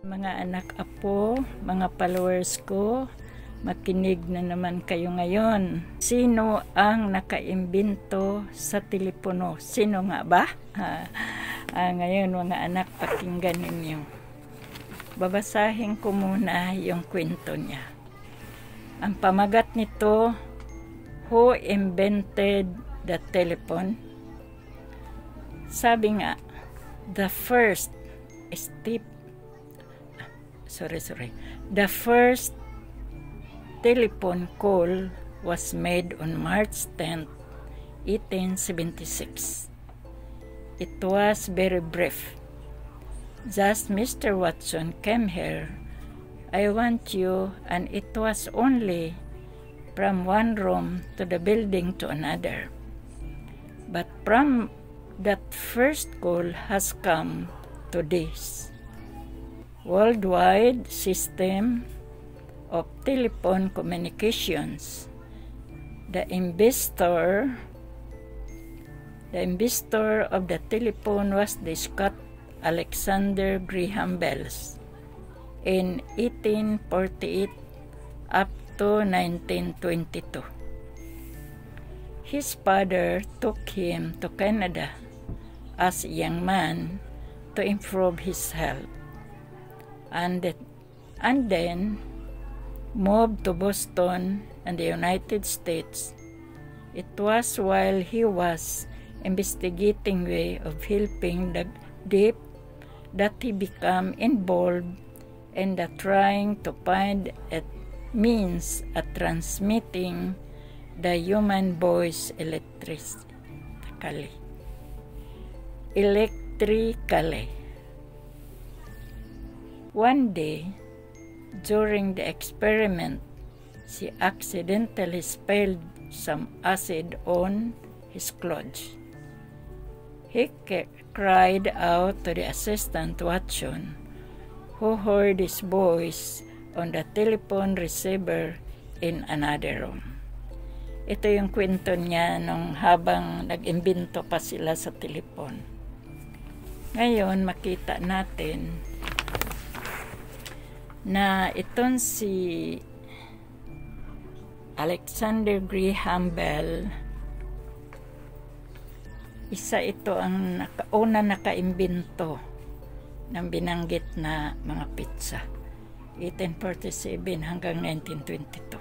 Mga anak apo, mga followers ko, makinig na naman kayo ngayon. Sino ang nakaimbento sa telepono? Sino nga ba? Ngayon mga anak, pakinggan ninyo. Babasahin ko muna yung kwento niya. Ang pamagat nito, Who Invented the Telephone? Sabi nga, the first telephone call was made on March 10, 1876. It was very brief. Just Mr. Watson came here. I want you, and it was only from one room to the building to another. But from that first call has come to this worldwide system of telephone communications. The inventor of the telephone was the Scot Alexander Graham Bell in 1848 up to 1922. His father took him to Canada as a young man to improve his health, and then moved to Boston and the United States. It was while he was investigating way of helping the deaf that he became involved in the trying to find a means at transmitting the human voice electrically. One day, during the experiment, she accidentally spilled some acid on his clothes. He cried out to the assistant Watson, who heard his voice on the telephone receiver in another room. Ito yung kwento niya nung habang nag-imbento pa sila sa telepon. Ngayon, makita natin na itong si Alexander Graham Bell, isa ito ang una nakaimbento ng binanggit na mga pizza, 1847 hanggang 1922.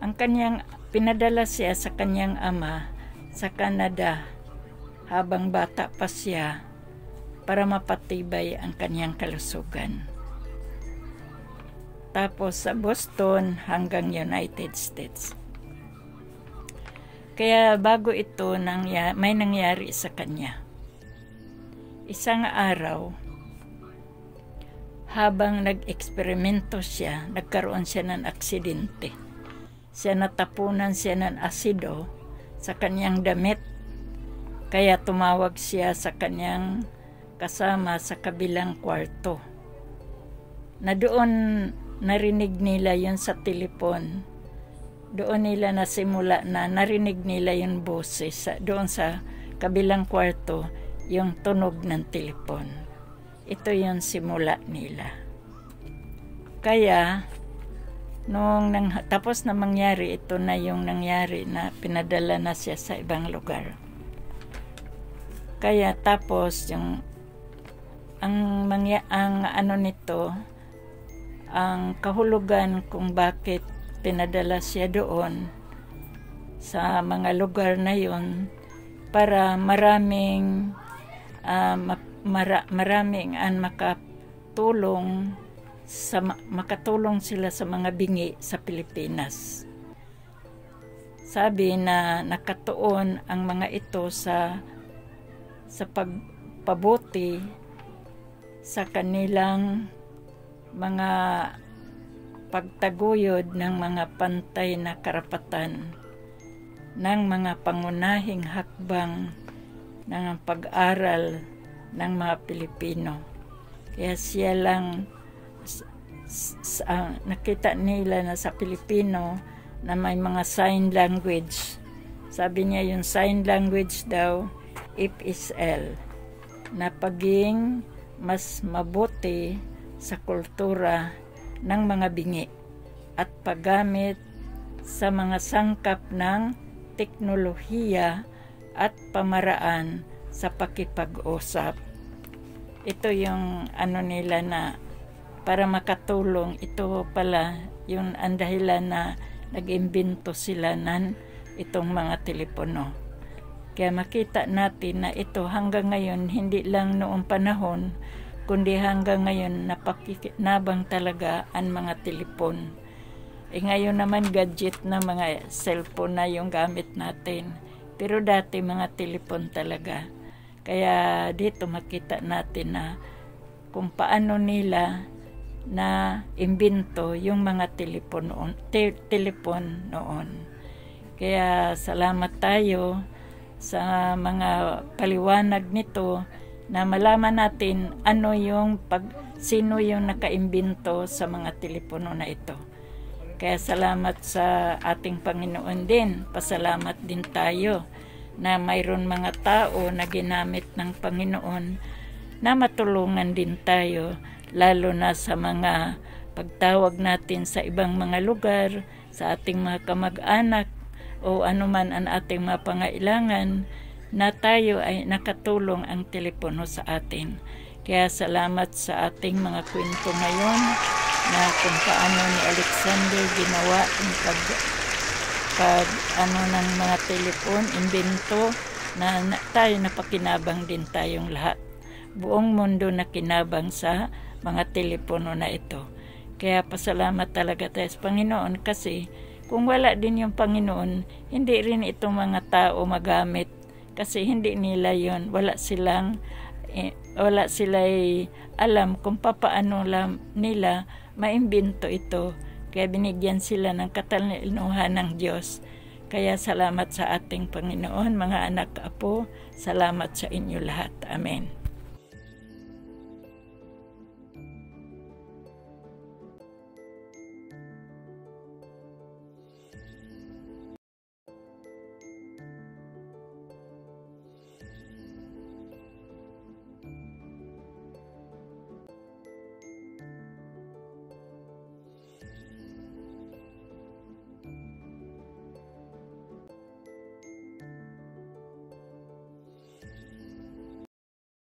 Ang kanyang pinadala siya sa kanyang ama sa Canada habang bata pa siya para mapatibay ang kanyang kalusugan. Tapos sa Boston hanggang United States. Kaya bago ito may nangyari sa kanya. Isang araw, habang nag-eksperimento siya, nagkaroon siya ng aksidente. Natapunan siya ng asido sa kanyang damit. Kaya tumawag siya sa kanyang kasama sa kabilang kwarto. Na doon narinig nila yun sa telepon. Doon nila nasimula na narinig nila yung boses doon sa kabilang kwarto, yung tunog ng telepon. Ito yung simula nila. Kaya, tapos na mangyari, ito na yung nangyari na pinadala na siya sa ibang lugar. Kaya tapos, ang kahulugan kung bakit pinadala siya doon sa mga lugar na yon para maraming makatulong sila sa mga bingi sa Pilipinas. Sabi na nakatuon ang mga ito sa pagpabuti sa kanilang mga pagtaguyod ng mga pantay na karapatan ng mga pangunahing hakbang ng pag-aral ng mga Pilipino. Kaya siya lang nakita nila na sa Pilipino na may mga sign language. Sabi niya yung sign language daw, IPSL, na paging mas mabuti sa kultura ng mga bingi at paggamit sa mga sangkap ng teknolohiya at pamaraan sa pakipag-usap. Ito yung nila na para makatulong. Ito pala yung dahilan na nag-imbento sila ng itong mga telepono. Kaya makita natin na ito hanggang ngayon, hindi lang noong panahon, kundi hanggang ngayon napakinabang talaga ang mga telepon. Ngayon naman gadget na mga cellphone na yung gamit natin. Pero dati mga telepon talaga. Kaya dito makita natin na kung paano nila na imbento yung mga telepon noon. Kaya salamat tayo sa mga paliwanag nito na malaman natin sino yung nakaimbento sa mga telepono na ito. Kaya salamat sa ating Panginoon din. Pasalamat din tayo na mayroon mga tao na ginamit ng Panginoon na matulungan din tayo, lalo na sa mga pagtawag natin sa ibang mga lugar, sa ating mga kamag-anak o anuman ang ating mga pangailangan, na tayo ay nakatulong ang telepono sa atin. Kaya salamat sa ating mga kwento ngayon na kung paano ni Alexander ginawa ang ng mga telepon, imbento na tayo napakinabang din tayong lahat. Buong mundo na kinabang sa mga telepono na ito. Kaya pasalamat talaga tayo sa Panginoon, kasi kung wala din yung Panginoon, hindi rin itong mga tao magamit, kasi hindi nila yon, wala silang alam kung paano nila maimbento ito. Kaya binigyan sila ng katalinuhan ng Diyos. Kaya salamat sa ating Panginoon, mga anak, apo, salamat sa inyo lahat. Amen.